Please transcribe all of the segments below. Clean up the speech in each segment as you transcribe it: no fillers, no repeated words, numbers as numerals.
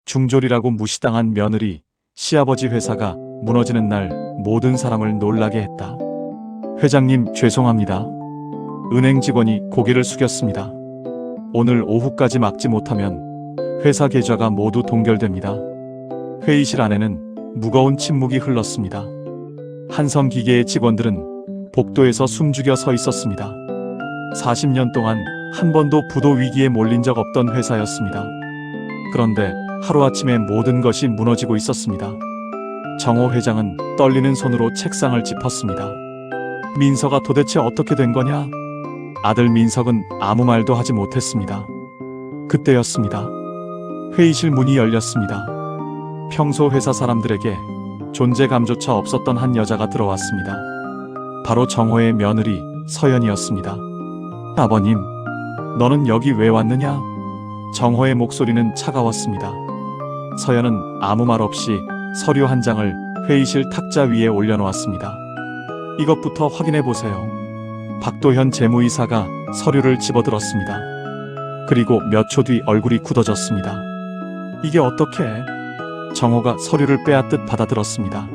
중졸이라고 무시당한 며느리, 시아버지 회사가 무너지는 날 모든 사람을 놀라게 했다. 회장님, 죄송합니다. 은행 직원이 고개를 숙였습니다. 오늘 오후까지 막지 못하면 회사 계좌가 모두 동결됩니다. 회의실 안에는 무거운 침묵이 흘렀습니다. 한성 기계의 직원들은 복도에서 숨죽여 서 있었습니다. 40년 동안 한 번도 부도 위기에 몰린 적 없던 회사였습니다. 그런데 하루아침에 모든 것이 무너지고 있었습니다. 정호 회장은 떨리는 손으로 책상을 짚었습니다. 민서가 도대체 어떻게 된 거냐? 아들 민석은 아무 말도 하지 못했습니다. 그때였습니다. 회의실 문이 열렸습니다. 평소 회사 사람들에게 존재감조차 없었던 한 여자가 들어왔습니다. 바로 정호의 며느리 서연이었습니다. 아버님, 너는 여기 왜 왔느냐? 정호의 목소리는 차가웠습니다. 서연은 아무 말 없이 서류 한 장을 회의실 탁자 위에 올려놓았습니다. 이것부터 확인해 보세요. 박도현 재무이사가 서류를 집어들었습니다. 그리고 몇 초 뒤 얼굴이 굳어졌습니다. 이게 어떻게? 정호가 서류를 빼앗듯 받아들었습니다.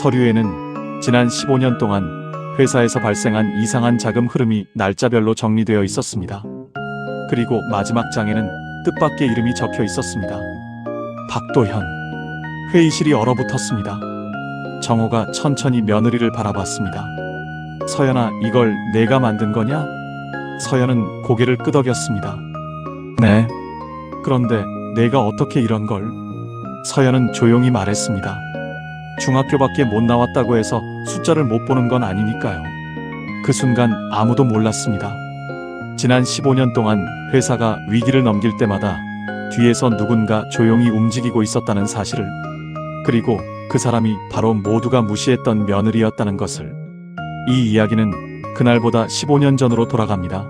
서류에는 지난 15년 동안 회사에서 발생한 이상한 자금 흐름이 날짜별로 정리되어 있었습니다. 그리고 마지막 장에는 뜻밖의 이름이 적혀 있었습니다. 박도현. 회의실이 얼어붙었습니다. 정호가 천천히 며느리를 바라봤습니다. 서연아, 이걸 내가 만든 거냐? 서연은 고개를 끄덕였습니다. 네. 그런데 내가 어떻게 이런 걸? 서연은 조용히 말했습니다. 중학교밖에 못 나왔다고 해서 숫자를 못 보는 건 아니니까요. 그 순간 아무도 몰랐습니다. 지난 15년 동안 회사가 위기를 넘길 때마다 뒤에서 누군가 조용히 움직이고 있었다는 사실을, 그리고 그 사람이 바로 모두가 무시했던 며느리였다는 것을. 이 이야기는 그날보다 15년 전으로 돌아갑니다.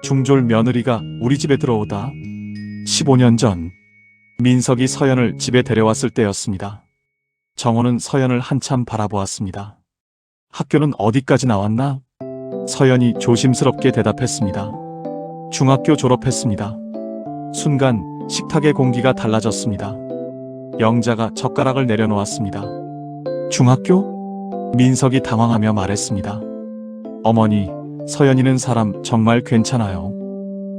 중졸 며느리가 우리 집에 들어오다. 15년 전, 민석이 서연을 집에 데려왔을 때였습니다. 정호는 서연을 한참 바라보았습니다. 학교는 어디까지 나왔나? 서연이 조심스럽게 대답했습니다. 중학교 졸업했습니다. 순간 식탁의 공기가 달라졌습니다. 영자가 젓가락을 내려놓았습니다. 중학교? 민석이 당황하며 말했습니다. 어머니, 서연이는 사람 정말 괜찮아요.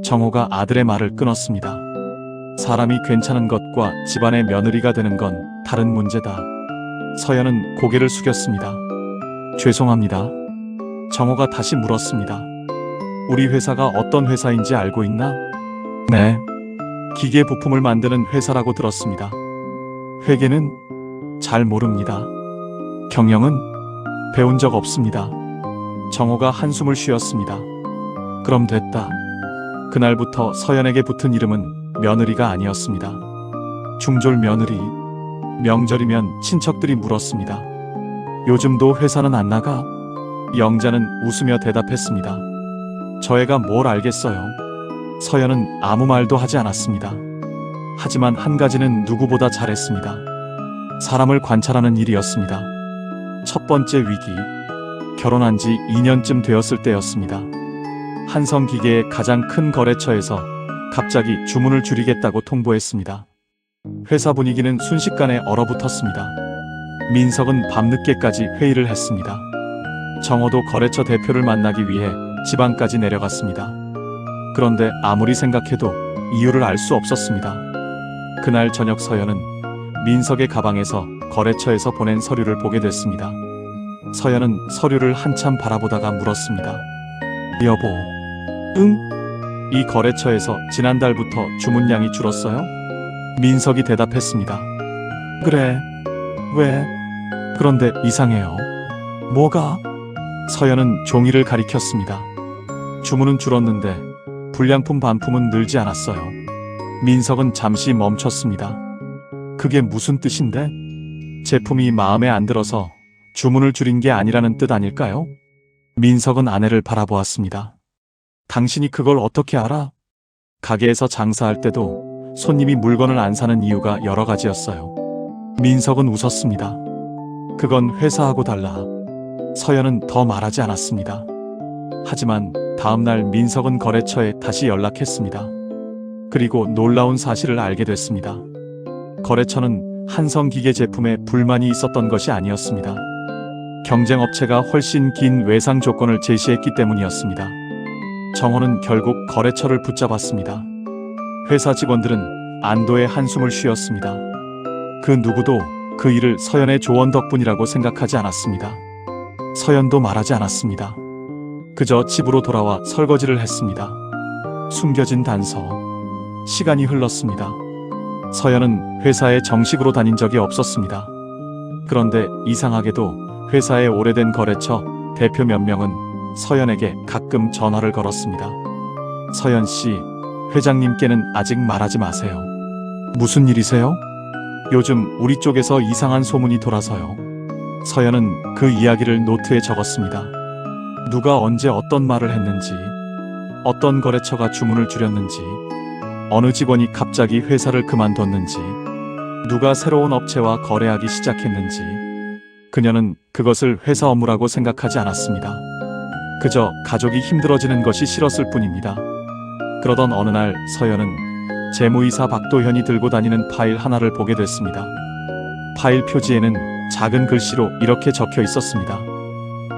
정호가 아들의 말을 끊었습니다. 사람이 괜찮은 것과 집안의 며느리가 되는 건 다른 문제다. 서연은 고개를 숙였습니다. 죄송합니다. 정호가 다시 물었습니다. 우리 회사가 어떤 회사인지 알고 있나? 네. 기계 부품을 만드는 회사라고 들었습니다. 회계는 잘 모릅니다. 경영은 배운 적 없습니다. 정호가 한숨을 쉬었습니다. 그럼 됐다. 그날부터 서연에게 붙은 이름은 며느리가 아니었습니다. 중졸 며느리. 명절이면 친척들이 물었습니다. 요즘도 회사는 안 나가? 영자는 웃으며 대답했습니다. 저 애가 뭘 알겠어요. 서연은 아무 말도 하지 않았습니다. 하지만 한 가지는 누구보다 잘했습니다. 사람을 관찰하는 일이었습니다. 첫 번째 위기, 결혼한 지 2년쯤 되었을 때였습니다. 한성 기계의 가장 큰 거래처에서 갑자기 주문을 줄이겠다고 통보했습니다. 회사 분위기는 순식간에 얼어붙었습니다. 민석은 밤늦게까지 회의를 했습니다. 정호도 거래처 대표를 만나기 위해 지방까지 내려갔습니다. 그런데 아무리 생각해도 이유를 알 수 없었습니다. 그날 저녁 서연은 민석의 가방에서 거래처에서 보낸 서류를 보게 됐습니다. 서연은 서류를 한참 바라보다가 물었습니다. 여보, 응? 이 거래처에서 지난달부터 주문량이 줄었어요? 민석이 대답했습니다. 그래. 왜? 그런데 이상해요. 뭐가? 서연은 종이를 가리켰습니다. 주문은 줄었는데 불량품 반품은 늘지 않았어요. 민석은 잠시 멈췄습니다. 그게 무슨 뜻인데? 제품이 마음에 안 들어서 주문을 줄인 게 아니라는 뜻 아닐까요? 민석은 아내를 바라보았습니다. 당신이 그걸 어떻게 알아? 가게에서 장사할 때도 손님이 물건을 안 사는 이유가 여러 가지였어요. 민석은 웃었습니다. 그건 회사하고 달라. 서연은 더 말하지 않았습니다. 하지만 다음날 민석은 거래처에 다시 연락했습니다. 그리고 놀라운 사실을 알게 됐습니다. 거래처는 한성기계 제품에 불만이 있었던 것이 아니었습니다. 경쟁업체가 훨씬 긴 외상 조건을 제시했기 때문이었습니다. 정호는 결국 거래처를 붙잡았습니다. 회사 직원들은 안도의 한숨을 쉬었습니다. 그 누구도 그 일을 서연의 조언 덕분이라고 생각하지 않았습니다. 서연도 말하지 않았습니다. 그저 집으로 돌아와 설거지를 했습니다. 숨겨진 단서. 시간이 흘렀습니다. 서연은 회사에 정식으로 다닌 적이 없었습니다. 그런데 이상하게도 회사의 오래된 거래처 대표 몇 명은 서연에게 가끔 전화를 걸었습니다. 서연 씨, 회장님께는 아직 말하지 마세요. 무슨 일이세요? 요즘 우리 쪽에서 이상한 소문이 돌아서요. 서연은 그 이야기를 노트에 적었습니다. 누가 언제 어떤 말을 했는지, 어떤 거래처가 주문을 줄였는지, 어느 직원이 갑자기 회사를 그만뒀는지, 누가 새로운 업체와 거래하기 시작했는지. 그녀는 그것을 회사 업무라고 생각하지 않았습니다. 그저 가족이 힘들어지는 것이 싫었을 뿐입니다. 그러던 어느 날 서연은 재무이사 박도현이 들고 다니는 파일 하나를 보게 됐습니다. 파일 표지에는 작은 글씨로 이렇게 적혀 있었습니다.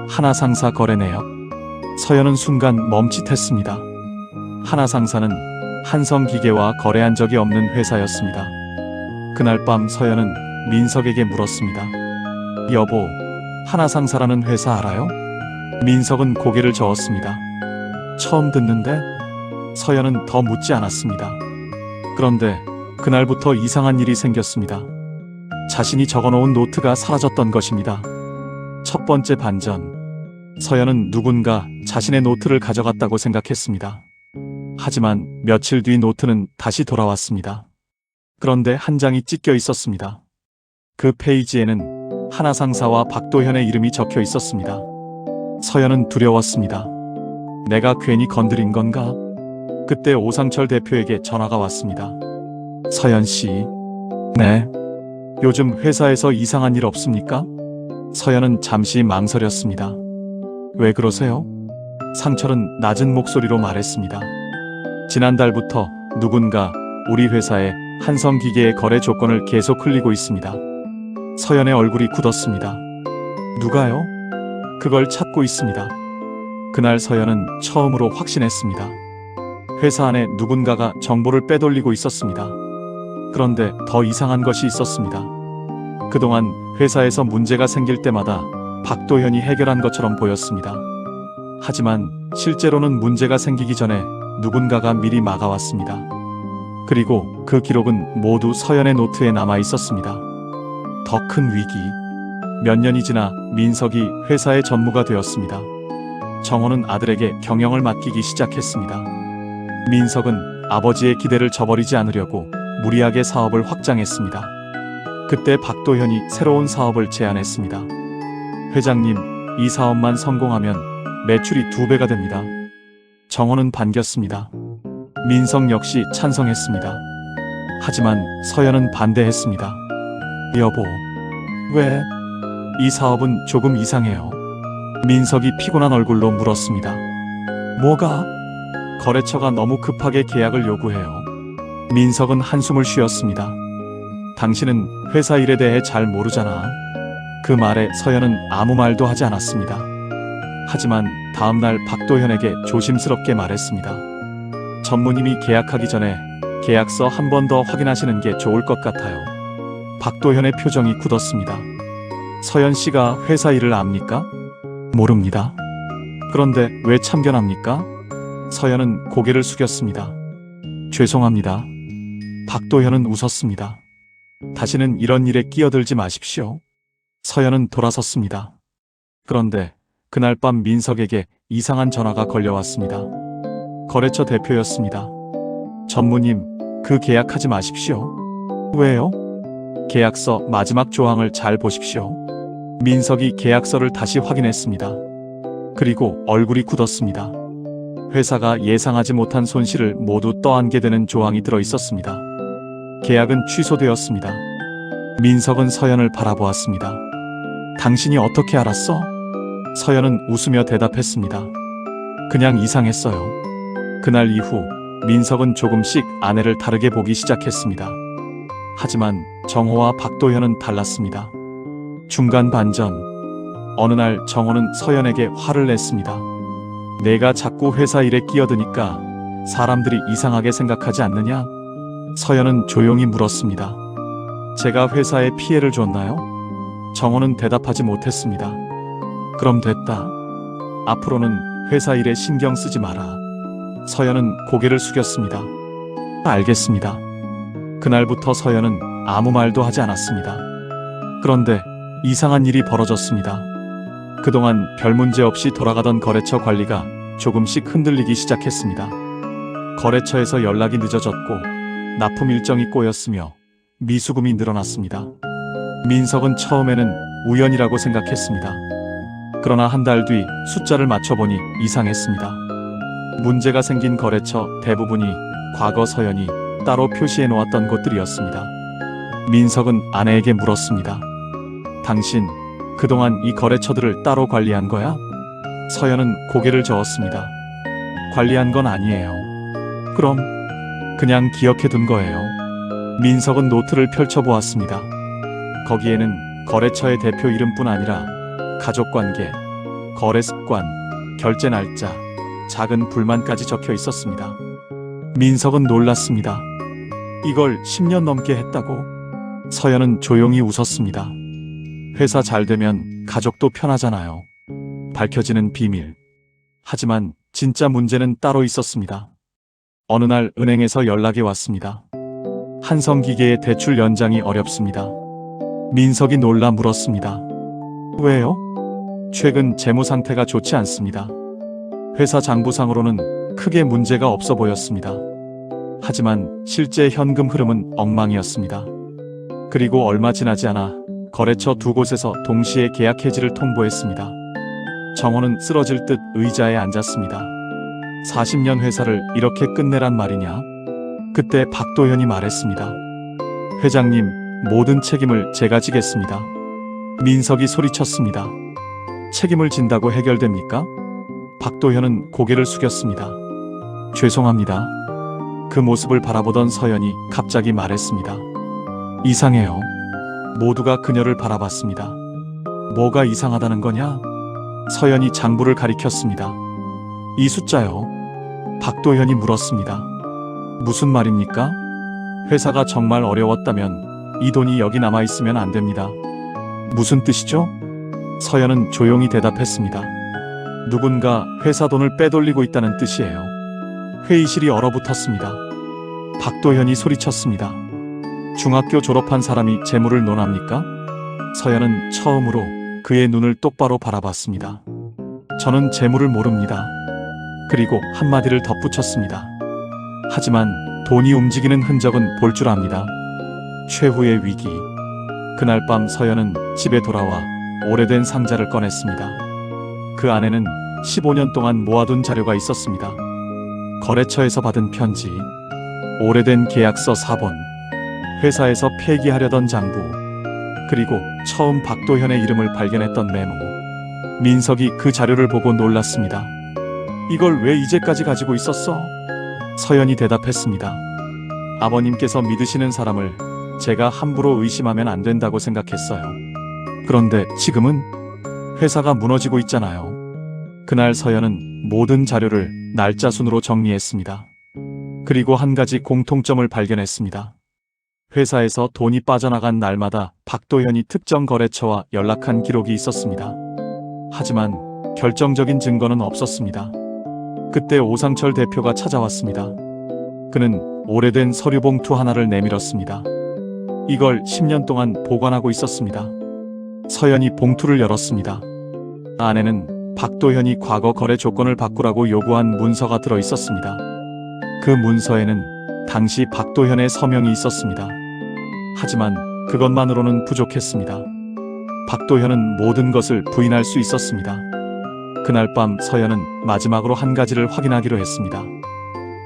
하나상사 거래 내역. 서연은 순간 멈칫했습니다. 하나상사는 한성기계와 거래한 적이 없는 회사였습니다. 그날 밤 서연은 민석에게 물었습니다. 여보, 하나상사라는 회사 알아요? 민석은 고개를 저었습니다. 처음 듣는데? 서연은 더 묻지 않았습니다. 그런데 그날부터 이상한 일이 생겼습니다. 자신이 적어놓은 노트가 사라졌던 것입니다. 첫 번째 반전. 서연은 누군가 자신의 노트를 가져갔다고 생각했습니다. 하지만 며칠 뒤 노트는 다시 돌아왔습니다. 그런데 한 장이 찢겨 있었습니다. 그 페이지에는 하나상사와 박도현의 이름이 적혀 있었습니다. 서연은 두려웠습니다. 내가 괜히 건드린 건가? 그때 오상철 대표에게 전화가 왔습니다. 서연 씨. 네. 요즘 회사에서 이상한 일 없습니까? 서연은 잠시 망설였습니다. 왜 그러세요? 상철은 낮은 목소리로 말했습니다. 지난달부터 누군가 우리 회사의 한성기계의 거래 조건을 계속 흘리고 있습니다. 서연의 얼굴이 굳었습니다. 누가요? 그걸 찾고 있습니다. 그날 서연은 처음으로 확신했습니다. 회사 안에 누군가가 정보를 빼돌리고 있었습니다. 그런데 더 이상한 것이 있었습니다. 그동안 회사에서 문제가 생길 때마다 박도현이 해결한 것처럼 보였습니다. 하지만 실제로는 문제가 생기기 전에 누군가가 미리 막아왔습니다. 그리고 그 기록은 모두 서연의 노트에 남아 있었습니다. 더 큰 위기. 몇 년이 지나 민석이 회사의 전무가 되었습니다. 정호는 아들에게 경영을 맡기기 시작했습니다. 민석은 아버지의 기대를 저버리지 않으려고 무리하게 사업을 확장했습니다. 그때 박도현이 새로운 사업을 제안했습니다. 회장님, 이 사업만 성공하면 매출이 2배가 됩니다. 정호는 반겼습니다. 민석 역시 찬성했습니다. 하지만 서연은 반대했습니다. 여보, 왜? 이 사업은 조금 이상해요. 민석이 피곤한 얼굴로 물었습니다. 뭐가? 거래처가 너무 급하게 계약을 요구해요. 민석은 한숨을 쉬었습니다. 당신은 회사 일에 대해 잘 모르잖아. 그 말에 서연은 아무 말도 하지 않았습니다. 하지만 다음날 박도현에게 조심스럽게 말했습니다. 전무님이 계약하기 전에 계약서 한 번 더 확인하시는 게 좋을 것 같아요. 박도현의 표정이 굳었습니다. 서연 씨가 회사 일을 압니까? 모릅니다. 그런데 왜 참견합니까? 서연은 고개를 숙였습니다. 죄송합니다. 박도현은 웃었습니다. 다시는 이런 일에 끼어들지 마십시오. 서연은 돌아섰습니다. 그런데 그날 밤 민석에게 이상한 전화가 걸려왔습니다. 거래처 대표였습니다. 전무님, 그 계약하지 마십시오. 왜요? 계약서 마지막 조항을 잘 보십시오. 민석이 계약서를 다시 확인했습니다. 그리고 얼굴이 굳었습니다. 회사가 예상하지 못한 손실을 모두 떠안게 되는 조항이 들어 있었습니다. 계약은 취소되었습니다. 민석은 서연을 바라보았습니다. 당신이 어떻게 알았어? 서연은 웃으며 대답했습니다. 그냥 이상했어요. 그날 이후 민석은 조금씩 아내를 다르게 보기 시작했습니다. 하지만 정호와 박도현은 달랐습니다. 중간 반전. 어느 날 정호는 서연에게 화를 냈습니다. 내가 자꾸 회사 일에 끼어드니까 사람들이 이상하게 생각하지 않느냐? 서연은 조용히 물었습니다. 제가 회사에 피해를 줬나요? 정호는 대답하지 못했습니다. 그럼 됐다. 앞으로는 회사 일에 신경 쓰지 마라. 서연은 고개를 숙였습니다. 알겠습니다. 그날부터 서연은 아무 말도 하지 않았습니다. 그런데 이상한 일이 벌어졌습니다. 그동안 별 문제 없이 돌아가던 거래처 관리가 조금씩 흔들리기 시작했습니다. 거래처에서 연락이 늦어졌고 납품 일정이 꼬였으며 미수금이 늘어났습니다. 민석은 처음에는 우연이라고 생각했습니다. 그러나 한 달 뒤 숫자를 맞춰보니 이상했습니다. 문제가 생긴 거래처 대부분이 과거 서연이 따로 표시해 놓았던 곳들이었습니다. 민석은 아내에게 물었습니다. 당신 그동안 이 거래처들을 따로 관리한 거야? 서연은 고개를 저었습니다. 관리한 건 아니에요. 그럼 그냥 기억해 둔 거예요. 민석은 노트를 펼쳐보았습니다. 거기에는 거래처의 대표 이름뿐 아니라 가족관계, 거래 습관, 결제 날짜, 작은 불만까지 적혀 있었습니다. 민석은 놀랐습니다. 이걸 10년 넘게 했다고? 서연은 조용히 웃었습니다. 회사 잘 되면 가족도 편하잖아요. 밝혀지는 비밀. 하지만 진짜 문제는 따로 있었습니다. 어느 날 은행에서 연락이 왔습니다. 한성기계의 대출 연장이 어렵습니다. 민석이 놀라 물었습니다. 왜요? 최근 재무 상태가 좋지 않습니다. 회사 장부상으로는 크게 문제가 없어 보였습니다. 하지만 실제 현금 흐름은 엉망이었습니다. 그리고 얼마 지나지 않아 거래처 두 곳에서 동시에 계약 해지를 통보했습니다. 정호는 쓰러질 듯 의자에 앉았습니다. 40년 회사를 이렇게 끝내란 말이냐? 그때 박도현이 말했습니다. 회장님, 모든 책임을 제가 지겠습니다. 민석이 소리쳤습니다. 책임을 진다고 해결됩니까? 박도현은 고개를 숙였습니다. 죄송합니다. 그 모습을 바라보던 서연이 갑자기 말했습니다. 이상해요. 모두가 그녀를 바라봤습니다. 뭐가 이상하다는 거냐? 서연이 장부를 가리켰습니다. 이 숫자요. 박도현이 물었습니다. 무슨 말입니까? 회사가 정말 어려웠다면 이 돈이 여기 남아있으면 안 됩니다. 무슨 뜻이죠? 서연은 조용히 대답했습니다. 누군가 회사 돈을 빼돌리고 있다는 뜻이에요. 회의실이 얼어붙었습니다. 박도현이 소리쳤습니다. 중학교 졸업한 사람이 재물을 논합니까? 서연은 처음으로 그의 눈을 똑바로 바라봤습니다. 저는 재물을 모릅니다. 그리고 한마디를 덧붙였습니다. 하지만 돈이 움직이는 흔적은 볼 줄 압니다. 최후의 위기. 그날 밤 서연은 집에 돌아와 오래된 상자를 꺼냈습니다. 그 안에는 15년 동안 모아둔 자료가 있었습니다. 거래처에서 받은 편지, 오래된 계약서 4본, 회사에서 폐기하려던 장부, 그리고 처음 박도현의 이름을 발견했던 메모. 민석이 그 자료를 보고 놀랐습니다. 이걸 왜 이제까지 가지고 있었어? 서연이 대답했습니다. 아버님께서 믿으시는 사람을 제가 함부로 의심하면 안 된다고 생각했어요. 그런데 지금은 회사가 무너지고 있잖아요. 그날 서연은 모든 자료를 날짜 순으로 정리했습니다. 그리고 한 가지 공통점을 발견했습니다. 회사에서 돈이 빠져나간 날마다 박도현이 특정 거래처와 연락한 기록이 있었습니다. 하지만 결정적인 증거는 없었습니다. 그때 오상철 대표가 찾아왔습니다. 그는 오래된 서류 봉투 하나를 내밀었습니다. 이걸 10년 동안 보관하고 있었습니다. 서연이 봉투를 열었습니다. 안에는 박도현이 과거 거래 조건을 바꾸라고 요구한 문서가 들어 있었습니다. 그 문서에는 당시 박도현의 서명이 있었습니다. 하지만 그것만으로는 부족했습니다. 박도현은 모든 것을 부인할 수 있었습니다. 그날 밤 서연은 마지막으로 한 가지를 확인하기로 했습니다.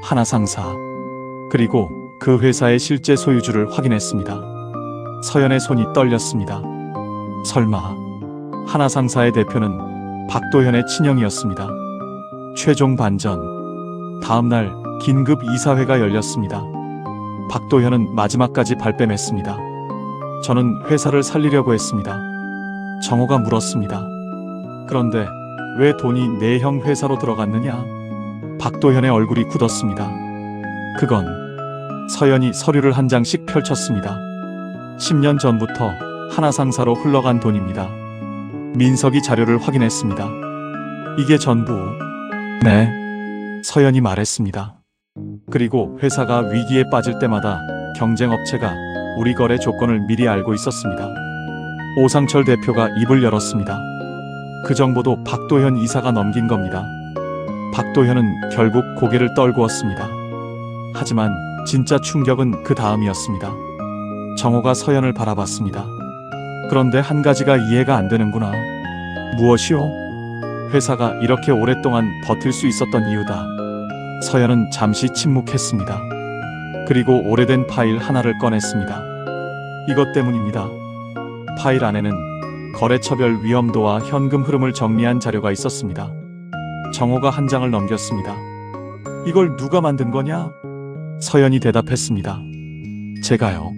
하나상사, 그리고 그 회사의 실제 소유주를 확인했습니다. 서연의 손이 떨렸습니다. 설마 하나상사의 대표는 박도현의 친형이었습니다. 최종 반전. 다음날 긴급 이사회가 열렸습니다. 박도현은 마지막까지 발뺌했습니다. 저는 회사를 살리려고 했습니다. 정호가 물었습니다. 그런데 왜 돈이 내 형 회사로 들어갔느냐? 박도현의 얼굴이 굳었습니다. 그건 서연이 서류를 한 장씩 펼쳤습니다. 10년 전부터 하나상사로 흘러간 돈입니다. 민석이 자료를 확인했습니다. 이게 전부. 네. 서연이 말했습니다. 그리고 회사가 위기에 빠질 때마다 경쟁업체가 우리 거래 조건을 미리 알고 있었습니다. 오상철 대표가 입을 열었습니다. 그 정보도 박도현 이사가 넘긴 겁니다. 박도현은 결국 고개를 떨구었습니다. 하지만 진짜 충격은 그 다음이었습니다. 정호가 서연을 바라봤습니다. 그런데 한 가지가 이해가 안 되는구나. 무엇이요? 회사가 이렇게 오랫동안 버틸 수 있었던 이유다. 서연은 잠시 침묵했습니다. 그리고 오래된 파일 하나를 꺼냈습니다. 이것 때문입니다. 파일 안에는 거래처별 위험도와 현금 흐름을 정리한 자료가 있었습니다. 정호가 한 장을 넘겼습니다. 이걸 누가 만든 거냐? 서연이 대답했습니다. 제가요.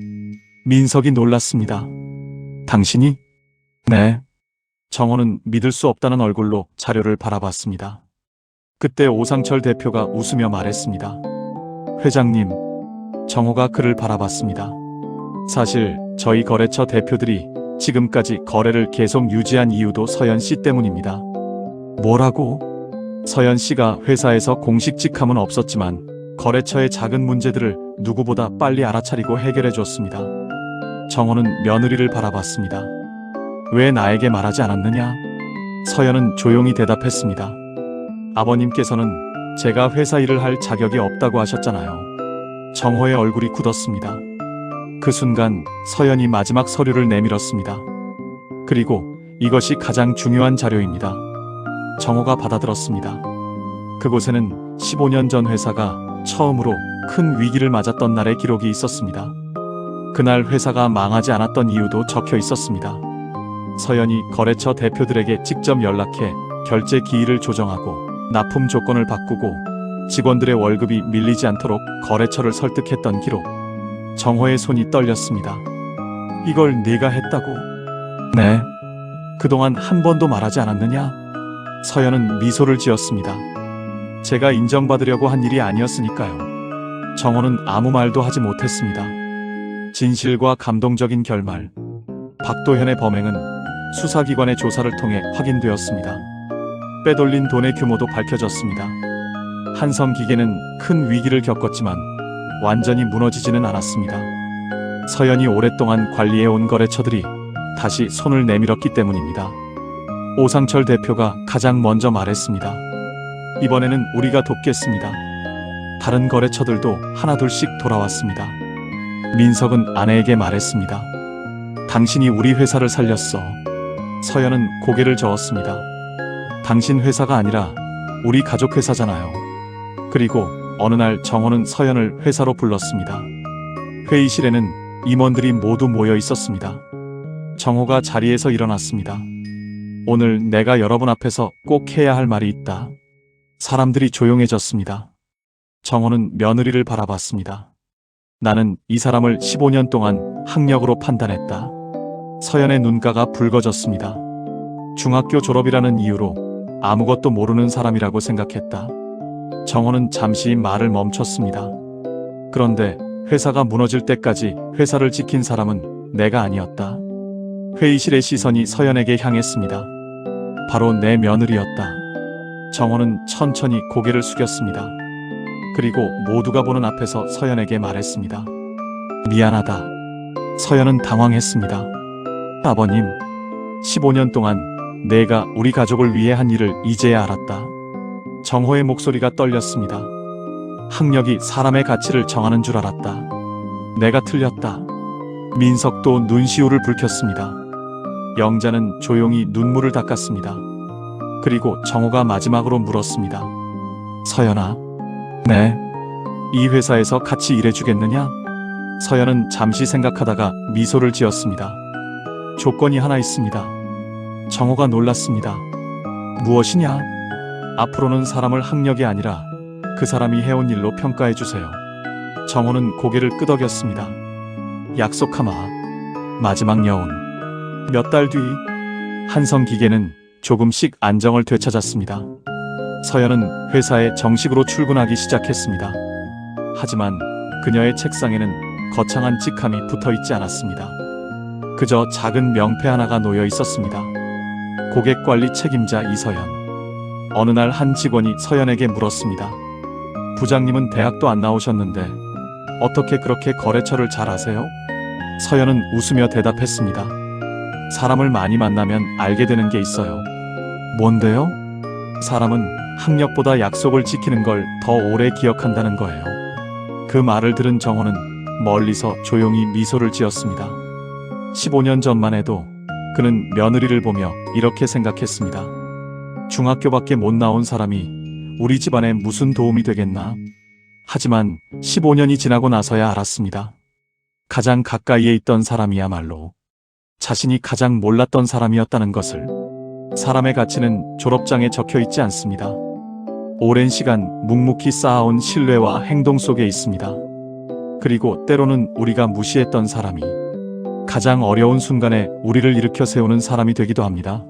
민석이 놀랐습니다. 당신이? 네. 정호는 믿을 수 없다는 얼굴로 자료를 바라봤습니다. 그때 오상철 대표가 웃으며 말했습니다. 회장님, 정호가 그를 바라봤습니다. 사실 저희 거래처 대표들이 지금까지 거래를 계속 유지한 이유도 서연 씨 때문입니다. 뭐라고? 서연 씨가 회사에서 공식 직함은 없었지만 거래처의 작은 문제들을 누구보다 빨리 알아차리고 해결해 줬습니다. 정호는 며느리를 바라봤습니다. 왜 나에게 말하지 않았느냐? 서연은 조용히 대답했습니다. 아버님께서는 제가 회사 일을 할 자격이 없다고 하셨잖아요. 정호의 얼굴이 굳었습니다. 그 순간 서연이 마지막 서류를 내밀었습니다. 그리고 이것이 가장 중요한 자료입니다. 정호가 받아들었습니다. 그곳에는 15년 전 회사가 처음으로 큰 위기를 맞았던 날의 기록이 있었습니다. 그날 회사가 망하지 않았던 이유도 적혀 있었습니다. 서연이 거래처 대표들에게 직접 연락해 결제 기일을 조정하고 납품 조건을 바꾸고 직원들의 월급이 밀리지 않도록 거래처를 설득했던 기록. 정호의 손이 떨렸습니다. 이걸 네가 했다고? 네. 그동안 한 번도 말하지 않았느냐? 서연은 미소를 지었습니다. 제가 인정받으려고 한 일이 아니었으니까요. 정호는 아무 말도 하지 못했습니다. 진실과 감동적인 결말. 박도현의 범행은 수사기관의 조사를 통해 확인되었습니다. 빼돌린 돈의 규모도 밝혀졌습니다. 한성기계는 큰 위기를 겪었지만 완전히 무너지지는 않았습니다. 서연이 오랫동안 관리해온 거래처들이 다시 손을 내밀었기 때문입니다. 오상철 대표가 가장 먼저 말했습니다. 이번에는 우리가 돕겠습니다. 다른 거래처들도 하나둘씩 돌아왔습니다. 민석은 아내에게 말했습니다. 당신이 우리 회사를 살렸어. 서연은 고개를 저었습니다. 당신 회사가 아니라 우리 가족 회사잖아요. 그리고 어느 날 정호는 서연을 회사로 불렀습니다. 회의실에는 임원들이 모두 모여 있었습니다. 정호가 자리에서 일어났습니다. 오늘 내가 여러분 앞에서 꼭 해야 할 말이 있다. 사람들이 조용해졌습니다. 정호는 며느리를 바라봤습니다. 나는 이 사람을 15년 동안 학력으로 판단했다. 서연의 눈가가 붉어졌습니다. 중학교 졸업이라는 이유로 아무것도 모르는 사람이라고 생각했다. 정호는 잠시 말을 멈췄습니다. 그런데 회사가 무너질 때까지 회사를 지킨 사람은 내가 아니었다. 회의실의 시선이 서연에게 향했습니다. 바로 내 며느리였다. 정호는 천천히 고개를 숙였습니다. 그리고 모두가 보는 앞에서 서연에게 말했습니다. 미안하다. 서연은 당황했습니다. 아버님, 15년 동안 내가 우리 가족을 위해 한 일을 이제야 알았다. 정호의 목소리가 떨렸습니다. 학력이 사람의 가치를 정하는 줄 알았다. 내가 틀렸다. 민석도 눈시울을 붉혔습니다. 영자는 조용히 눈물을 닦았습니다. 그리고 정호가 마지막으로 물었습니다. 서연아, 네. 이 회사에서 같이 일해주겠느냐? 서연은 잠시 생각하다가 미소를 지었습니다. 조건이 하나 있습니다. 정호가 놀랐습니다. 무엇이냐? 앞으로는 사람을 학력이 아니라 그 사람이 해온 일로 평가해주세요. 정호는 고개를 끄덕였습니다. 약속하마. 마지막 여운. 몇 달 뒤, 한성 기계는 조금씩 안정을 되찾았습니다. 서연은 회사에 정식으로 출근하기 시작했습니다. 하지만 그녀의 책상에는 거창한 직함이 붙어 있지 않았습니다. 그저 작은 명패 하나가 놓여 있었습니다. 고객관리 책임자 이서연. 어느 날 한 직원이 서연에게 물었습니다. 부장님은 대학도 안 나오셨는데 어떻게 그렇게 거래처를 잘 하세요? 서연은 웃으며 대답했습니다. 사람을 많이 만나면 알게 되는 게 있어요. 뭔데요? 사람은 학력보다 약속을 지키는 걸 더 오래 기억한다는 거예요. 그 말을 들은 정호는 멀리서 조용히 미소를 지었습니다. 15년 전만 해도 그는 며느리를 보며 이렇게 생각했습니다. 중학교밖에 못 나온 사람이 우리 집안에 무슨 도움이 되겠나? 하지만 15년이 지나고 나서야 알았습니다. 가장 가까이에 있던 사람이야말로 자신이 가장 몰랐던 사람이었다는 것을. 사람의 가치는 졸업장에 적혀 있지 않습니다. 오랜 시간 묵묵히 쌓아온 신뢰와 행동 속에 있습니다. 그리고 때로는 우리가 무시했던 사람이 가장 어려운 순간에 우리를 일으켜 세우는 사람이 되기도 합니다.